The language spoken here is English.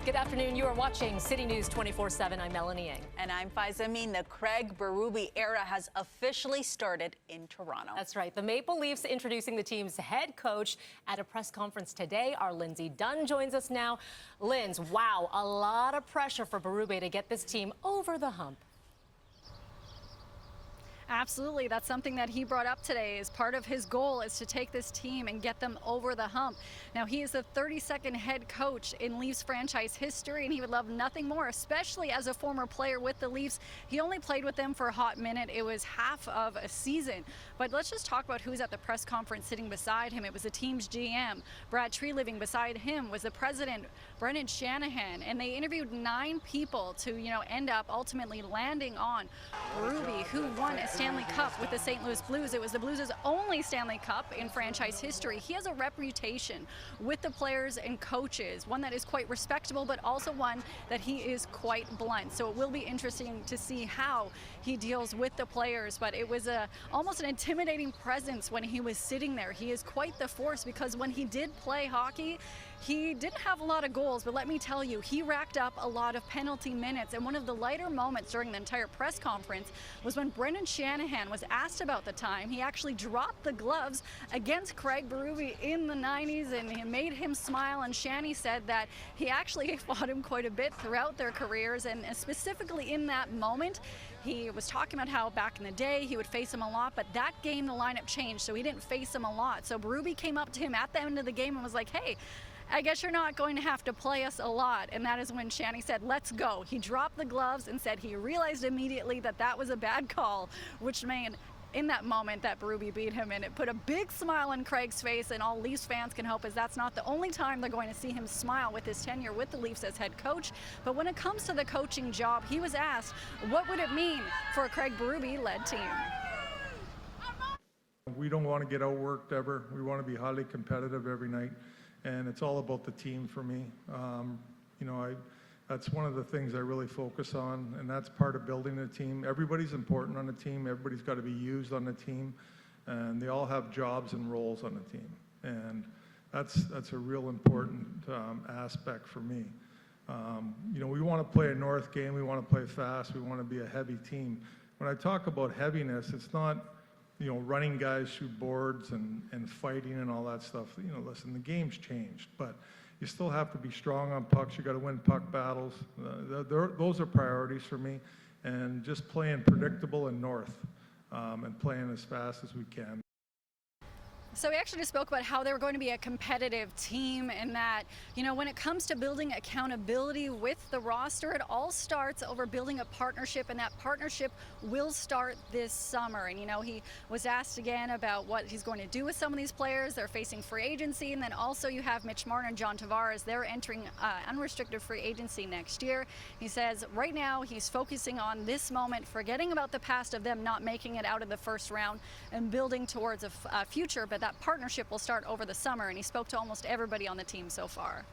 Good afternoon. You are watching City News 24/7. I'm Melanie Ng. And I'm Faiza Amin. The Craig Berube era has officially started in Toronto. That's right. The Maple Leafs introducing the team's head coach at a press conference today. Our Lindsay Dunn joins us now. Linz, wow, a lot of pressure for Berube to get this team over the hump. Absolutely. That's something that he brought up today. As part of his goal is to take this team and get them over the hump. Now, he is the 32nd head coach in Leafs franchise history, and he would love nothing more, especially as a former player with the Leafs. He only played with them for a hot minute. It was half of a season. But let's just talk about who's at the press conference sitting beside him. It was the team's GM, Brad Treliving. Beside him was the president, Brendan Shanahan. And they interviewed 9 people to, end up ultimately landing on Berube, who won a Stanley Cup with the St. Louis Blues. It was the Blues' only Stanley Cup in franchise history. He has a reputation with the players and coaches, one that is quite respectable, but also one that he is quite blunt. So it will be interesting to see how he deals with the players. But it was almost an intimidating presence when he was sitting there. He is quite the force, because when he did play hockey, he didn't have a lot of goals, but let me tell you, he racked up a lot of penalty minutes. And one of the lighter moments during the entire press conference was when Brendan Shanahan was asked about the time. He actually dropped the gloves against Craig Berube in the 90s, and it made him smile. And Shanny said that he actually fought him quite a bit throughout their careers, and specifically in that moment, he was talking about how back in the day he would face him a lot, but that game the lineup changed, so he didn't face him a lot. So Berube came up to him at the end of the game and was like, hey, I guess you're not going to have to play us a lot. And that is when Shanny said, let's go. He dropped the gloves and said he realized immediately that that was a bad call, which made in that moment that Berube beat him, and it put a big smile on Craig's face. And all Leafs fans can hope is that's not the only time they're going to see him smile with his tenure with the Leafs as head coach. But when it comes to the coaching job, he was asked, what would it mean for a Craig Berube-led team? We don't want to get outworked ever. We want to be highly competitive every night. And it's all about the team for me. That's one of the things I really focus on, and that's part of building a team. Everybody's important on the team. Everybody's got to be used on the team, and they all have jobs and roles on the team. And that's a real important aspect for me. We want to play a north game. We want to play fast. We want to be a heavy team. When I talk about heaviness, it's not running guys through boards and fighting and all that stuff. Listen, the game's changed, but you still have to be strong on pucks. You got to win puck battles. Those are priorities for me, and just playing predictable and north, and playing as fast as we can. So we actually just spoke about how they were going to be a competitive team, and that, when it comes to building accountability with the roster, it all starts over building a partnership, and that partnership will start this summer. And, he was asked again about what he's going to do with some of these players. They're facing free agency, and then also you have Mitch Marner and John Tavares. They're entering unrestricted free agency next year. He says right now he's focusing on this moment, forgetting about the past of them not making it out of the first round, and building towards a future. But that partnership will start over the summer, and he spoke to almost everybody on the team so far.